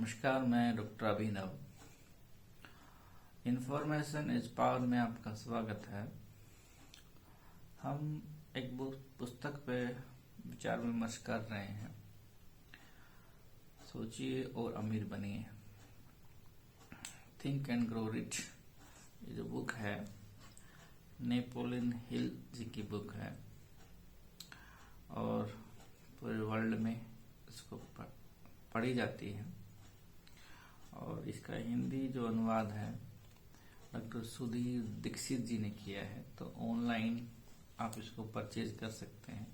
नमस्कार, मैं doctor Abhinav. Information is power में आपका स्वागत है। हम एक पुस्तक पे विचार विमर्श कर रहे हैं। सोचिए और अमीर बनिए, थिंक एंड ग्रो रिच। ये जो बुक है नेपोलियन हिल जी की बुक है और पूरे वर्ल्ड में इसको पढ़ी जाती है। और इसका हिंदी जो अनुवाद है डॉक्टर सुधीर दीक्षित जी ने किया है, तो ऑनलाइन आप इसको परचेज कर सकते हैं।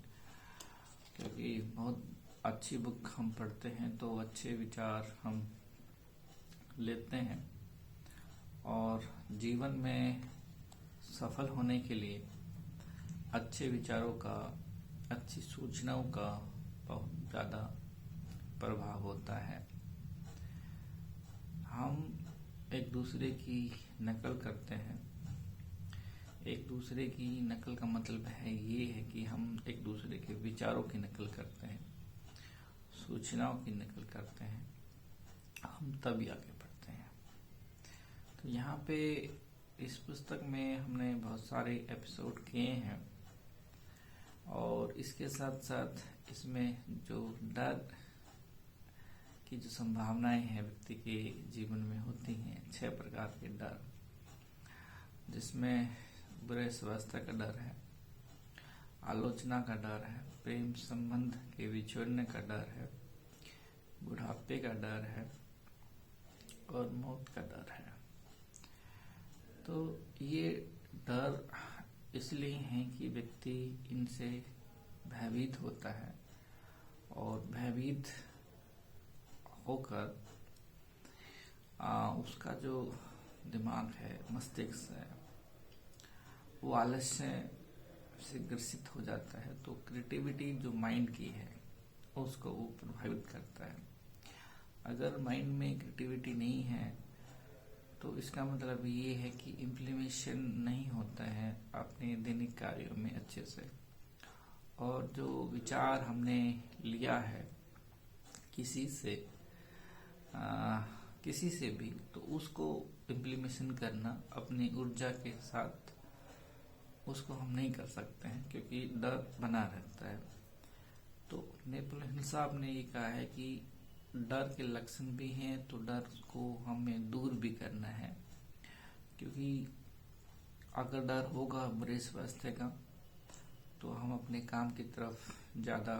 क्योंकि बहुत अच्छी बुक हम पढ़ते हैं तो अच्छे विचार हम लेते हैं और जीवन में सफल होने के लिए अच्छे विचारों का, अच्छी सूचनाओं का बहुत ज़्यादा प्रभाव होता है। हम एक दूसरे की नकल करते हैं। एक दूसरे की नकल का मतलब ये है कि हम एक दूसरे के विचारों की नकल करते हैं, सूचनाओं की नकल करते हैं, हम तभी आगे बढ़ते हैं। तो यहाँ पे इस पुस्तक में हमने बहुत सारे एपिसोड किए हैं और इसके साथ साथ इसमें जो डर की जो संभावनाएं हैं व्यक्ति के जीवन में होती हैं, 6 प्रकार के डर, जिसमें बुरे स्वास्थ्य का डर है, आलोचना का डर है, प्रेम संबंध के बिछड़ने का डर है, बुढ़ापे का डर है और मौत का डर है। तो ये डर इसलिए है कि व्यक्ति इनसे भयभीत होता है और भयभीत होकर उसका जो दिमाग है, मस्तिष्क है, वो आलस्य से ग्रसित हो जाता है। तो क्रिएटिविटी जो माइंड की है उसको वो प्रभावित करता है। अगर माइंड में क्रिएटिविटी नहीं है तो इसका मतलब ये है कि इम्प्लीमेशन नहीं होता है अपने दैनिक कार्यों में अच्छे से। और जो विचार हमने लिया है किसी से भी, तो उसको इम्प्लीमेशन करना अपनी ऊर्जा के साथ उसको हम नहीं कर सकते हैं, क्योंकि डर बना रहता है। तो नेपोलियन साहब ने ये कहा है कि डर के लक्षण भी हैं, तो डर को हमें दूर भी करना है। क्योंकि अगर डर होगा बुरे स्वास्थ्य का तो हम अपने काम की तरफ ज़्यादा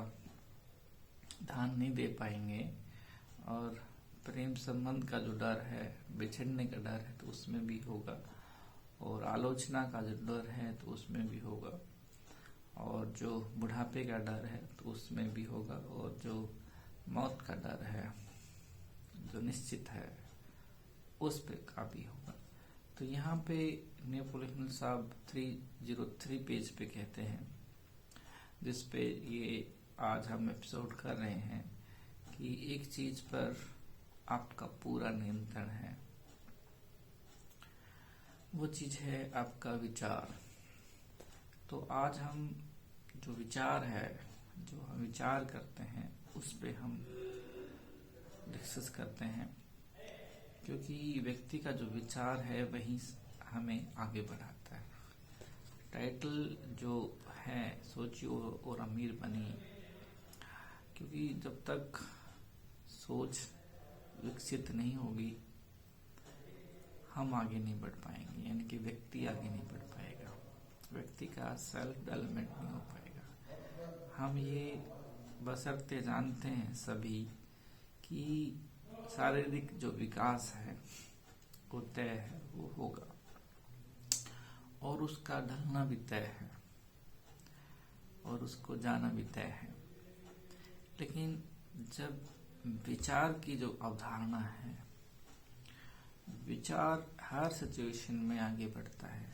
ध्यान नहीं दे पाएंगे। और प्रेम संबंध का जो डर है, बिछड़ने का डर है, तो उसमें भी होगा। और आलोचना का जो डर है तो उसमें भी होगा। और जो बुढ़ापे का डर है तो उसमें भी होगा। और जो मौत का डर है जो निश्चित है उस पे का भी होगा। तो यहाँ पे नेपोलियन साहब 303 पेज पे कहते हैं, जिस पे ये आज हम एपिसोड कर रहे हैं, कि एक चीज पर आपका पूरा नियंत्रण है। वो चीज है आपका विचार। तो आज हम जो विचार है, जो हम विचार करते हैं, उस पे हम डिस्कस करते हैं। क्योंकि व्यक्ति का जो विचार है वही हमें आगे बढ़ाता है। टाइटल जो है सोचिए और अमीर बनिए। क्योंकि जब तक सोच विकसित नहीं होगी हम आगे नहीं बढ़ पाएंगे, यानी कि व्यक्ति आगे नहीं बढ़ पाएगा, व्यक्ति का सेल्फ डेवलपमेंट नहीं हो पाएगा। हम ये बशर्ते जानते हैं सभी कि शारीरिक जो विकास है वो तय है, वो होगा और उसका ढलना भी तय है और उसको जाना भी तय है। लेकिन जब विचार की जो अवधारणा है, विचार हर सिचुएशन में आगे बढ़ता है।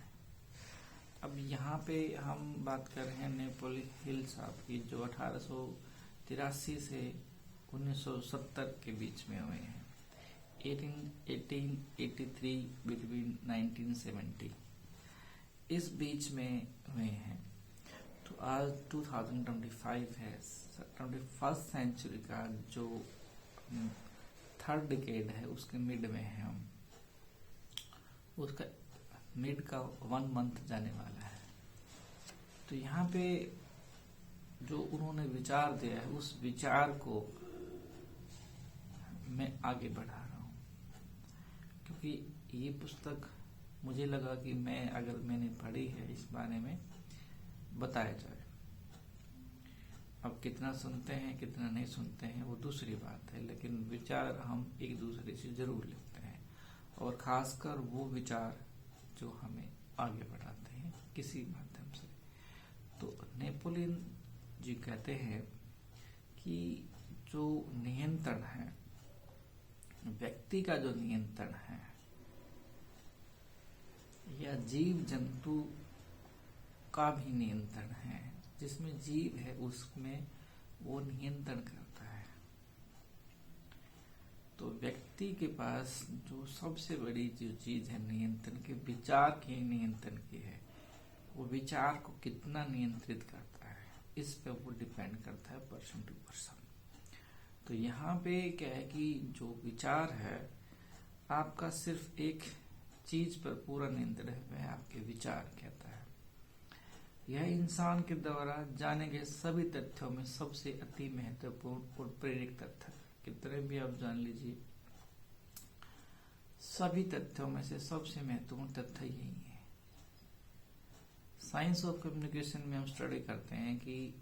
अब यहाँ पे हम बात कर रहे हैं नेपोलियन हिल साहब की, जो 1883 से 1970 के बीच में हुए हैं। 1883 बिटवीन 1970 इस बीच में हुए हैं। तो आज 2025 है, 21st सेंचुरी का जो थर्ड डिकेड है उसके मिड में है हम, उसका मिड का 1 मंथ जाने वाला है। तो यहाँ पे जो उन्होंने विचार दिया है उस विचार को मैं आगे बढ़ा रहा हूँ, क्योंकि ये पुस्तक मुझे लगा कि अगर मैंने पढ़ी है इस बारे में बताया जाए। अब कितना सुनते हैं कितना नहीं सुनते हैं वो दूसरी बात है, लेकिन विचार हम एक दूसरे से जरूर लेते हैं, और खासकर वो विचार जो हमें आगे बढ़ाते हैं किसी माध्यम से। तो नेपोलियन जी कहते हैं कि जो नियंत्रण है, व्यक्ति का जो नियंत्रण है या जीव जंतु का भी नियंत्रण है, जिसमें जीव है उसमें वो नियंत्रण करता है। तो व्यक्ति के पास जो सबसे बड़ी जो चीज है नियंत्रण के, विचार के नियंत्रण की है, वो विचार को कितना नियंत्रित करता है इस पे वो डिपेंड करता है पर्सन टू पर्सन। तो यहाँ पे क्या है कि जो विचार है आपका सिर्फ एक चीज पर पूरा नियंत्रण है, वह आपके विचार कहता है। यह इंसान के द्वारा जाने गए सभी तथ्यों में सबसे अति महत्वपूर्ण और प्रेरक तथ्य, कितने भी आप जान लीजिए, सभी तथ्यों में से सबसे महत्वपूर्ण तथ्य यही है। साइंस ऑफ कम्युनिकेशन में हम स्टडी करते हैं कि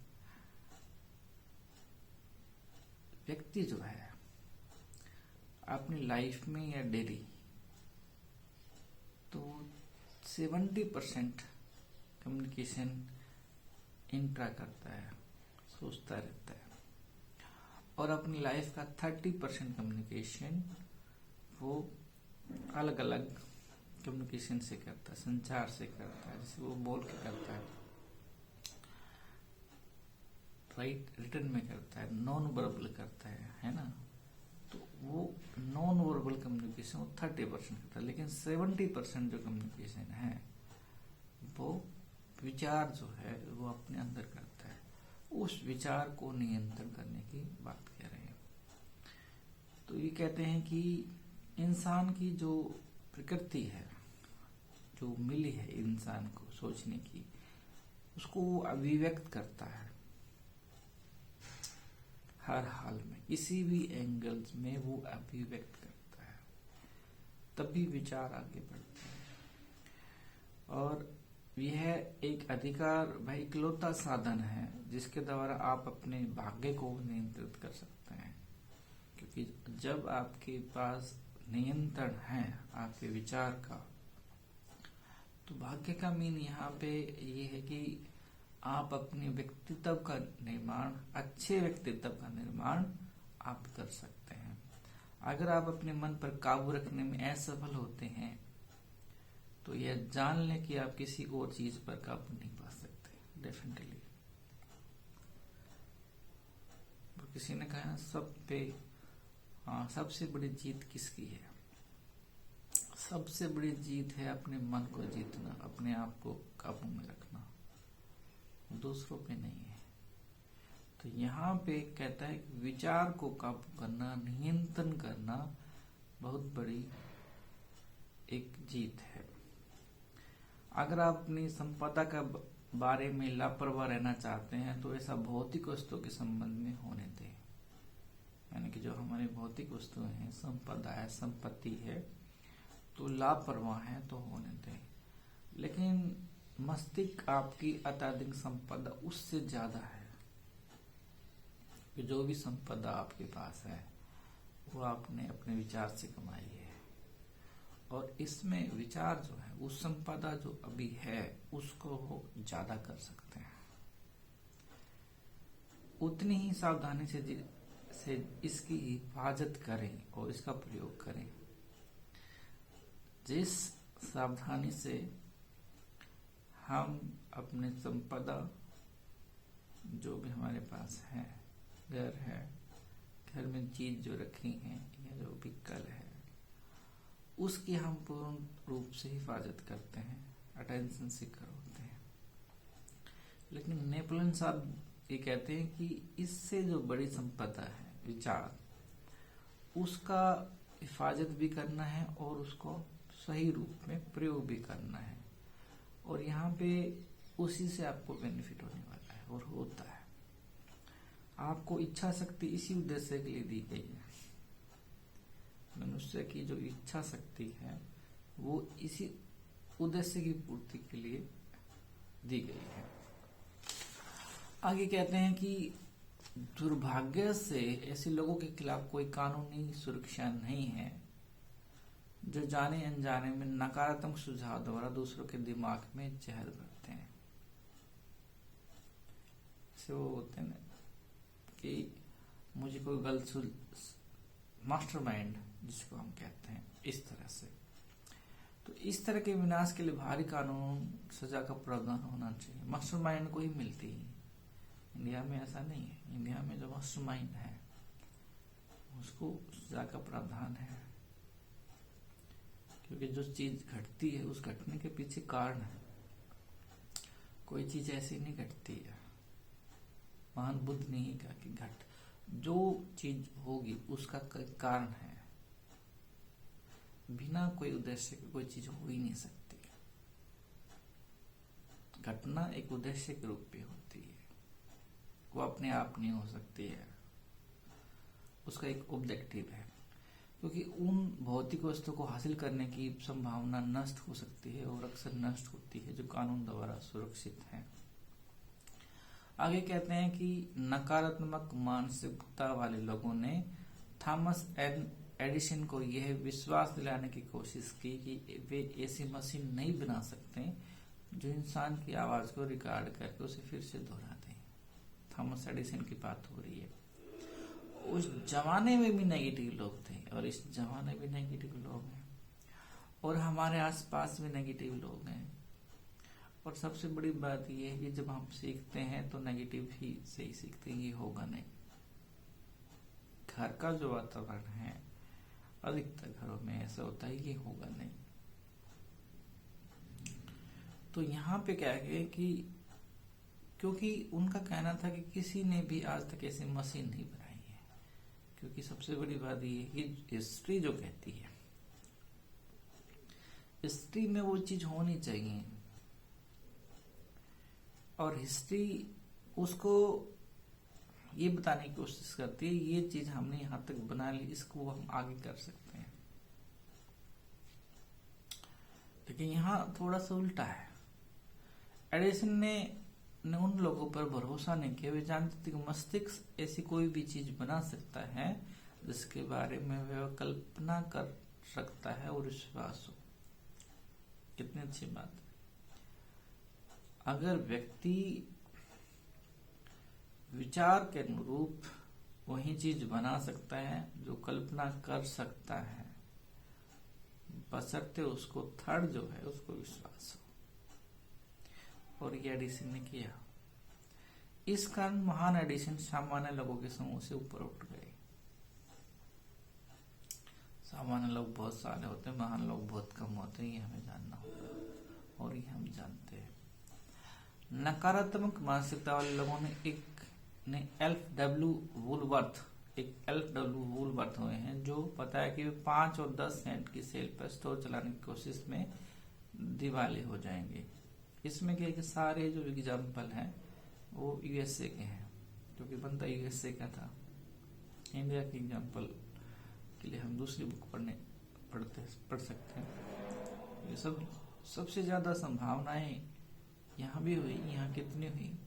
व्यक्ति जो है अपनी लाइफ में या डेली तो 70% कम्युनिकेशन इंट्रा करता है, सोचता रहता है, और अपनी लाइफ का 30% कम्युनिकेशन वो अलग अलग कम्युनिकेशन से करता है, संचार से करता है, जैसे वो बोल के करता है, रिटर्न में करता है, नॉन वर्बल करता है ना। तो वो नॉन वर्बल कम्युनिकेशन 30% करता है, लेकिन 70% जो कम्युनिकेशन है वो विचार जो है वो अपने अंदर करता है। उस विचार को नियंत्रण करने की बात कह रहे हैं। तो ये कहते हैं कि इंसान की जो प्रकृति है, जो मिली है इंसान को सोचने की, उसको वो अभिव्यक्त करता है हर हाल में, किसी भी एंगल्स में वो अभिव्यक्त करता है, तभी विचार आगे बढ़ते हैं। और यह एक अधिकार भाई इकलौता साधन है जिसके द्वारा आप अपने भाग्य को नियंत्रित कर सकते हैं, क्योंकि जब आपके पास नियंत्रण है आपके विचार का, तो भाग्य का मीन यहाँ पे ये है कि आप अपने व्यक्तित्व का निर्माण, अच्छे व्यक्तित्व का निर्माण आप कर सकते हैं। अगर आप अपने मन पर काबू रखने में असफल होते हैं तो यह जान लें कि आप किसी और चीज पर काबू नहीं पा सकते डेफिनेटली। तो किसी ने कहा सब पे सबसे बड़ी जीत किसकी है? सबसे बड़ी जीत है अपने मन को जीतना, अपने आप को काबू में रखना, दूसरों पे नहीं है। तो यहाँ पे कहता है कि विचार को काबू करना, नियंत्रण करना बहुत बड़ी एक जीत है। अगर आप अपनी संपदा का बारे में लापरवाह रहना चाहते हैं तो ऐसा भौतिक वस्तुओं के संबंध में होने दें, यानी कि जो हमारी भौतिक वस्तुएं हैं, संपदा है, संपत्ति है, तो लापरवाह है तो होने दें। लेकिन मस्तिष्क आपकी अत्यधिक संपदा उससे ज्यादा है कि जो भी संपदा आपके पास है वो आपने अपने विचार से कमाई है, और इसमें विचार जो है उस संपदा जो अभी है उसको वो ज्यादा कर सकते हैं। उतनी ही सावधानी से इसकी हिफाजत करें और इसका प्रयोग करें। जिस सावधानी से हम अपने संपदा जो भी हमारे पास है, घर है, घर में चीज जो रखी है या जो व्हीकल है, उसकी हम पूर्ण रूप से हिफाजत करते हैं, अटेंशन सीकर होते हैं। लेकिन नेपोलियन साहब ये कहते हैं कि इससे जो बड़ी संपदा है विचार, उसका हिफाजत भी करना है और उसको सही रूप में प्रयोग भी करना है। और यहाँ पे उसी से आपको बेनिफिट होने वाला है और होता है। आपको इच्छा शक्ति इसी उद्देश्य के लिए दी गई है। मनुष्य की जो इच्छा शक्ति है वो इसी उद्देश्य की पूर्ति के लिए दी गई है। आगे कहते हैं कि दुर्भाग्य से ऐसे लोगों के खिलाफ कोई कानूनी सुरक्षा नहीं है जो जाने अनजाने में नकारात्मक सुझाव द्वारा दूसरों के दिमाग में जहर भरते हैं। से वो होते हैं कि मुझे कोई गलत मास्टरमाइंड जिसको हम कहते हैं, इस तरह से। तो इस तरह के विनाश के लिए भारी कानून सजा का प्रावधान होना चाहिए। मास्टरमाइंड को ही मिलती है, इंडिया में ऐसा नहीं है। इंडिया में जो मास्टरमाइंड है उसको सजा का प्रावधान है, क्योंकि जो चीज घटती है उस घटने के पीछे कारण है। कोई चीज ऐसी नहीं घटती है। महान बुद्ध ने ही कहा कि जो चीज होगी उसका कारण है, बिना कोई उद्देश्य के कोई चीज हो ही नहीं सकती। घटना एक उद्देश्य के रूप में होती है, वो अपने आप नहीं हो सकती है, उसका एक ऑब्जेक्टिव है। क्योंकि उन भौतिक वस्तु को हासिल करने की संभावना नष्ट हो सकती है और अक्सर नष्ट होती है जो कानून द्वारा सुरक्षित है। आगे कहते हैं कि नकारात्मक मानसिकता वाले लोगों ने थॉमस एडिसन को यह विश्वास दिलाने की कोशिश की कि वे ऐसी मशीन नहीं बना सकते जो इंसान की आवाज को रिकॉर्ड करके उसे फिर से दोहरा दे। थॉमस एडिसन की बात हो रही है। उस जमाने में भी नेगेटिव लोग थे और इस जमाने में नेगेटिव लोग हैं और हमारे आसपास भी नेगेटिव लोग हैं। और सबसे बड़ी बात यह है कि जब हम सीखते हैं तो नेगेटिव ही से ही सीखते हैं, ये होगा नहीं। घर का जो वातावरण है अधिकतर घरों में ऐसा होता है, ये होगा नहीं। तो यहाँ पे क्या है कि क्योंकि उनका कहना था कि किसी ने भी आज तक ऐसी मशीन नहीं बनाई है। क्योंकि सबसे बड़ी बात ये है कि हिस्ट्री जो कहती है, हिस्ट्री में वो चीज होनी चाहिए और हिस्ट्री उसको ये बताने की कोशिश करती है ये चीज हमने यहां तक बना ली, इसको हम आगे कर सकते हैं। लेकिन यहाँ थोड़ा सा उल्टा है। एडिसन ने उन लोगों पर भरोसा नहीं किया। वे जानते थे कि मस्तिष्क ऐसी कोई भी चीज बना सकता है जिसके बारे में वह कल्पना कर सकता है और विश्वास हो। कितनी अच्छी बात है। अगर व्यक्ति विचार के अनुरूप वही चीज बना सकता है जो कल्पना कर सकता है, बशर्ते उसको थर्ड जो है उसको विश्वास हो। और ये एडिसन ने किया। इस कारण महान एडिसन सामान्य लोगों के समूह से ऊपर उठ गए। सामान्य लोग बहुत सारे होते हैं, महान लोग बहुत कम होते हैं, ये हमें जानना होगा और ये हम जानते हैं। नकारात्मक मानसिकता वाले लोगों ने एल्फ डब्ल्यू वुलवर्थ हुए हैं, जो बताया कि वे 5 और 10 सेंट की सेल पर स्टोर चलाने की कोशिश में दिवाले हो जाएंगे। इसमें क्या है कि सारे जो एग्जाम्पल हैं वो यूएसए के हैं, क्योंकि बनता यूएसए का था। इंडिया के एग्जाम्पल के लिए हम दूसरी बुक पढ़ सकते हैं। ये सबसे ज्यादा संभावनाएं यहाँ भी हुई। यहाँ कितनी हुई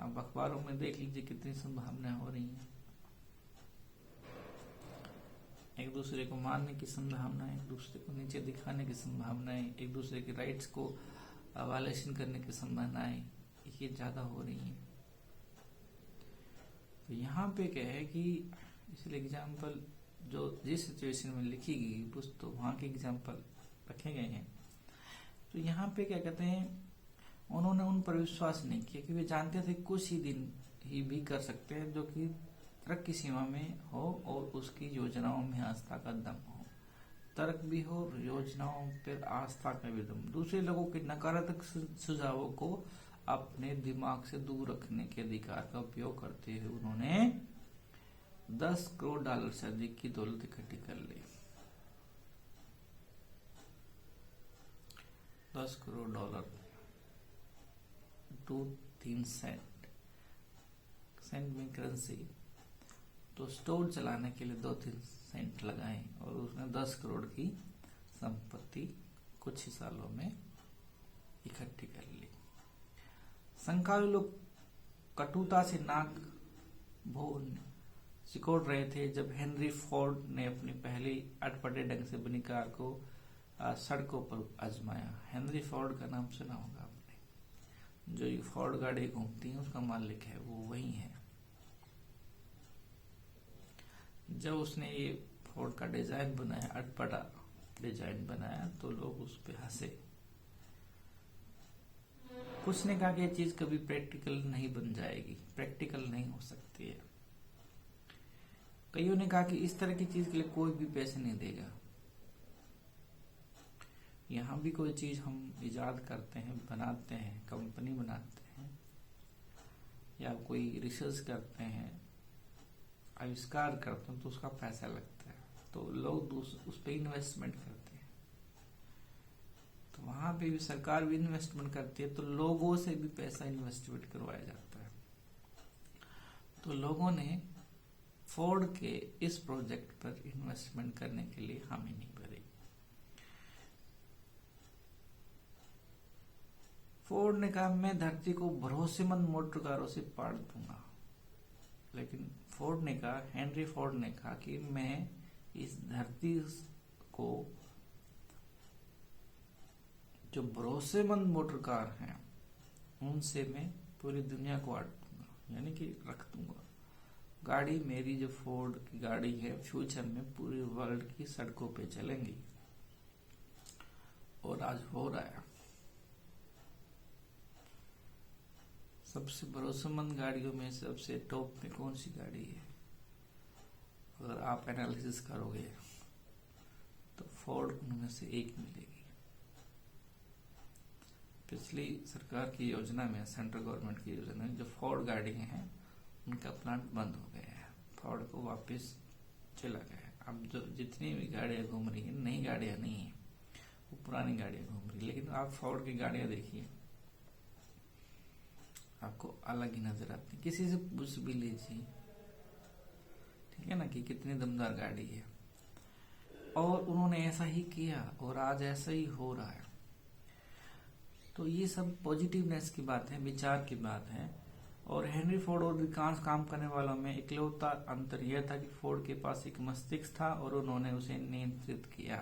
आप अखबारों में देख लीजिए, कितनी संभावनाएं हो रही हैं। एक दूसरे को मारने की संभावनाएं, एक दूसरे को नीचे दिखाने की संभावनाएं, एक दूसरे के राइट्स को वायलेशन करने की संभावनाएं ये ज्यादा हो रही हैं। तो यहाँ पे क्या है कि इसलिए एग्जाम्पल जो जिस सिचुएशन में लिखी गई पुस्तक तो वहां के एग्जाम्पल रखे गए हैं। तो यहाँ पे क्या कहते हैं, उन्होंने उन पर विश्वास नहीं किया कि वे जानते थे कुछ ही दिन ही भी कर सकते हैं जो कि तर्क की सीमा में हो और उसकी योजनाओं में आस्था का दम हो। तर्क भी हो, योजनाओं पर आस्था का भी दम। दूसरे लोगों के नकारात्मक सुझावों को अपने दिमाग से दूर रखने के अधिकार का उपयोग करते हुए उन्होंने $10 करोड़ से अधिक की दौलत इकट्ठी कर ली। $10 करोड़ 2-3 सेंट, सेंट में करेंसी, तो स्टोर चलाने के लिए 2-3 सेंट लगाए और उसने 10 करोड़ की संपत्ति कुछ ही सालों में इकट्ठी कर ली। संख्यालु लोग कटुता से नाक सिकोड़ रहे थे जब हेनरी फोर्ड ने अपनी पहली अटपटे ढंग से बनी कार को सड़कों पर आजमाया। हेनरी फोर्ड का नाम सुना होगा आपने, जो ये फोर्ड गाड़ी घूमती है उसका मालिक है, वो वही है। जब उसने ये फोर्ड का डिजाइन बनाया, अटपटा डिजाइन बनाया, तो लोग उस पे हंसे। कुछ ने कहा कि ये चीज कभी प्रैक्टिकल नहीं बन जाएगी, प्रैक्टिकल नहीं हो सकती है। कईयों ने कहा कि इस तरह की चीज के लिए कोई भी पैसे नहीं देगा। यहां भी कोई चीज हम इजाद करते हैं, बनाते हैं, कंपनी बनाते हैं या कोई रिसर्च करते हैं, आविष्कार करते हैं, तो उसका पैसा लगता है, तो लोग उस पर इन्वेस्टमेंट करते हैं। तो वहां पे भी सरकार भी इन्वेस्टमेंट करती है, तो लोगों से भी पैसा इन्वेस्टमेंट करवाया जाता है। तो लोगों ने फोर्ड के इस प्रोजेक्ट पर इन्वेस्टमेंट करने के लिए हामी नहीं भरी। फोर्ड ने कहा मैं धरती को भरोसेमंद मोटर कारों से पाट दूंगा, लेकिन फोर्ड ने कहा, हेनरी फोर्ड ने कहा कि मैं इस धरती को जो भरोसेमंद मोटर कार हैं उनसे मैं पूरी दुनिया को आट दूंगा, यानी कि रख दूंगा। गाड़ी मेरी जो फोर्ड की गाड़ी है फ्यूचर में पूरी वर्ल्ड की सड़कों पे चलेंगी, और आज हो रहा है। सबसे भरोसेमंद गाड़ियों में सबसे टॉप में कौन सी गाड़ी है? अगर आप एनालिसिस करोगे तो फोर्ड उनमें से एक मिलेगी। पिछली सरकार की योजना में, सेंट्रल गवर्नमेंट की योजना में, जो फोर्ड गाड़ियां हैं उनका प्लांट बंद हो गया है, फोर्ड को वापस चला गया है। अब जो जितनी भी गाड़ियां घूम रही है, नई गाड़ियां नहीं है, वो पुरानी गाड़ियां घूम रही है। लेकिन आप फोर्ड की गाड़ियां देखिए, आपको अलग ही नजर आती है। किसी से पूछ भी लीजिए, ठीक है ना, कि कितनी दमदार गाड़ी है। और उन्होंने ऐसा ही किया और आज ऐसा ही हो रहा है। तो ये सब पॉजिटिवनेस की बात है, विचार की बात है। और हेनरी फोर्ड और अधिकांश काम करने वालों में इकलौता अंतर यह था कि फोर्ड के पास एक मस्तिष्क था और उन्होंने उसे नियंत्रित किया।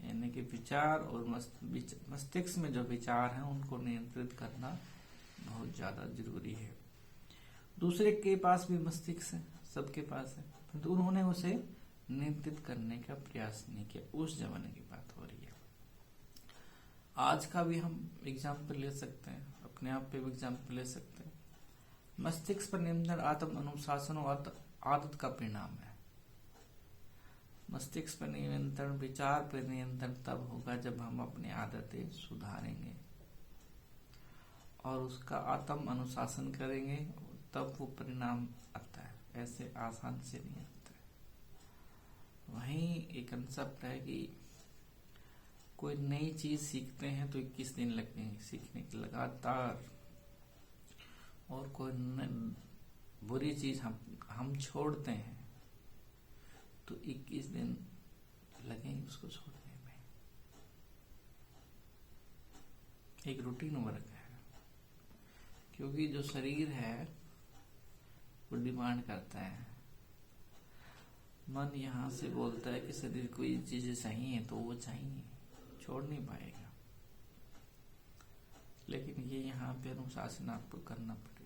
यानी कि विचार और मस्तिष्क में जो विचार हैं उनको नियंत्रित करना बहुत ज्यादा जरूरी है। दूसरे के पास भी मस्तिष्क है, सबके पास है, परंतु उन्होंने उसे नियंत्रित करने का प्रयास नहीं किया। उस जमाने की बात हो रही है। आज का भी हम एग्जाम्पल ले सकते हैं, अपने आप पे भी एग्जाम्पल ले सकते हैं। मस्तिष्क पर नियंत्रण आत्म अनुशासन और आदत का परिणाम है। मस्तिष्क पर नियंत्रण, विचार पर नियंत्रण तब होगा जब हम अपनी आदतें सुधारेंगे और उसका आत्म अनुशासन करेंगे, तब वो परिणाम आता है। ऐसे आसान से नहीं आता है। वहीं एक कंसेप्ट है कि कोई नई चीज सीखते हैं तो 21 दिन लगते हैं सीखने के लगातार, और कोई बुरी चीज हम छोड़ते हैं तो 21 दिन लगेंगे उसको छोड़ने में। एक रूटीन वर्क है, क्योंकि जो शरीर है वो डिमांड करता है। मन यहाँ से बोलता है कि शरीर को ये चीजें चाहिए, तो वो चाहिए, छोड़ नहीं पाएगा। लेकिन ये यहाँ पे अनुशासन आपको करना पड़ेगा।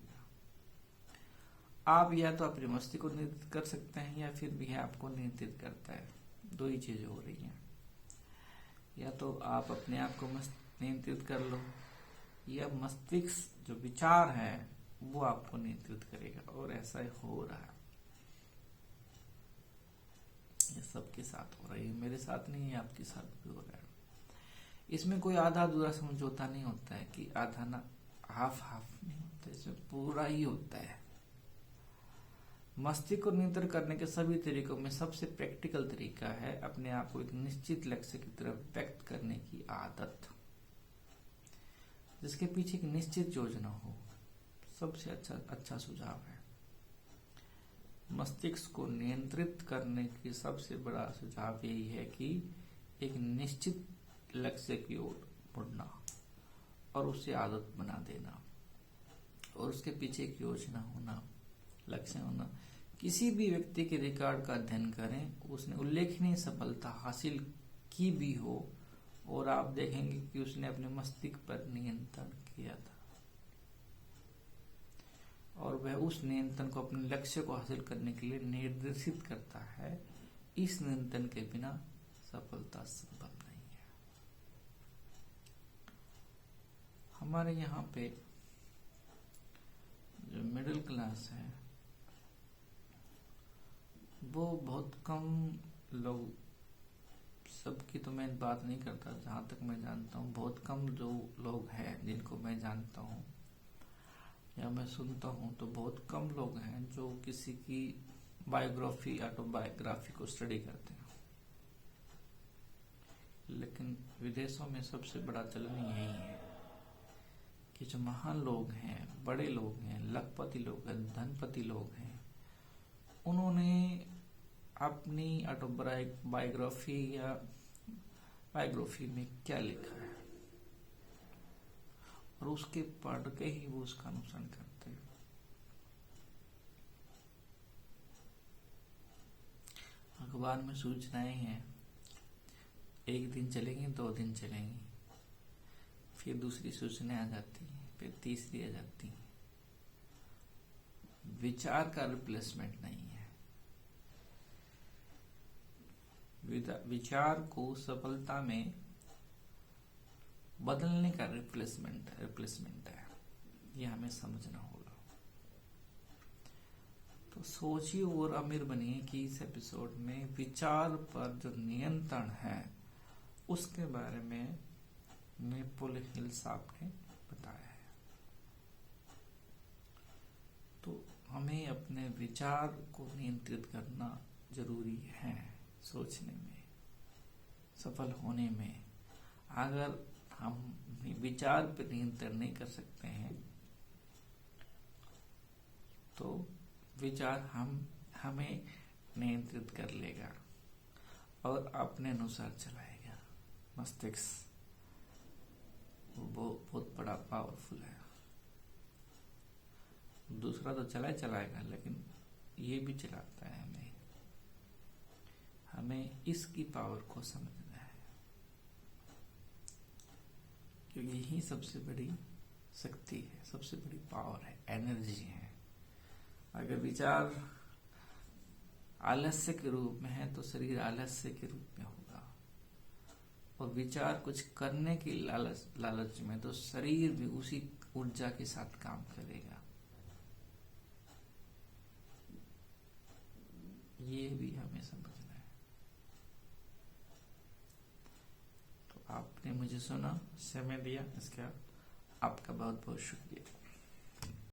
आप या तो अपनी मस्ती को नियंत्रित कर सकते हैं या फिर भी आपको नियंत्रित करता है। दो ही चीजें हो रही हैं। या तो आप अपने आप को नियंत्रित कर लो, या मस्तिष्क जो विचार है वो आपको नियंत्रित करेगा, और ऐसा ही हो रहा है। ये सबके साथ हो रहा है, मेरे साथ नहीं है, आपके साथ भी हो रहा है। इसमें कोई आधा अधूरा समझौता नहीं होता है कि आधा ना हाफ नहीं होता, इसमें पूरा ही होता है। मस्तिष्क को नियंत्रित करने के सभी तरीकों में सबसे प्रैक्टिकल तरीका है अपने आप को एक निश्चित लक्ष्य की तरफ व्यक्त करने की आदत, जिसके पीछे एक निश्चित योजना हो। सबसे अच्छा सुझाव है। मस्तिष्क को नियंत्रित करने की सबसे बड़ा सुझाव यही है कि एक निश्चित लक्ष्य की ओर मुड़ना और उसे आदत बना देना और उसके पीछे एक योजना होना, लक्ष्य होना। किसी भी व्यक्ति के रिकॉर्ड का अध्ययन करें, उसने उल्लेखनीय सफलता हासिल की भी हो और आप देखेंगे कि उसने अपने मस्तिष्क पर नियंत्रण किया था और वह उस नियंत्रण को अपने लक्ष्य को हासिल करने के लिए निर्देशित करता है। इस नियंत्रण के बिना सफलता संभव नहीं है। हमारे यहाँ पे जो मिडिल क्लास है वो बहुत कम लोग, सबकी तो मैं बात नहीं करता, जहाँ तक मैं जानता हूँ बहुत कम जो लोग हैं जिनको मैं जानता हूँ या मैं सुनता हूँ, तो बहुत कम लोग हैं जो किसी की बायोग्राफी, ऑटोबायोग्राफी को स्टडी करते हैं। लेकिन विदेशों में सबसे बड़ा चलन यही है कि जो महान लोग हैं, बड़े लोग हैं, लखपति लोग हैं, धनपति लोग हैं, उन्होंने अपनी ऑटोबायोग्राफी या बायोग्राफी में क्या लिखा है और उसके पढ़ के ही वो उसका अनुसरण करते हैं। अखबार में सूचनाएं हैं, एक दिन चलेंगी, 2 दिन चलेंगी, फिर दूसरी सूचनाएं आ जाती हैं, फिर तीसरी आ जाती हैं। विचार का रिप्लेसमेंट नहीं है। विचार को सफलता में बदलने का रिप्लेसमेंट है। ये हमें समझना होगा। तो सोचिए और अमीर बनिए कि इस एपिसोड में विचार पर जो नियंत्रण है उसके बारे में नेपोलियन हिल साहब ने बताया है। तो हमें अपने विचार को नियंत्रित करना जरूरी है। सोचने में, सफल होने में, अगर हम विचार पर नियंत्रण नहीं कर सकते हैं तो विचार हमें नियंत्रित कर लेगा और अपने अनुसार चलाएगा। मस्तिष्क वो बहुत बड़ा पावरफुल है। दूसरा तो चलाएगा, लेकिन ये भी चलाता है हमें इसकी पावर को समझना है, क्योंकि यही सबसे बड़ी शक्ति है, सबसे बड़ी पावर है, एनर्जी है। अगर विचार आलस्य के रूप में है तो शरीर आलस्य के रूप में होगा, और विचार कुछ करने की लालच में तो शरीर भी उसी ऊर्जा के साथ काम करेगा। ये भी हमें समझना है। तो आपने मुझे सुना, समय दिया, इसका आपका बहुत बहुत शुक्रिया।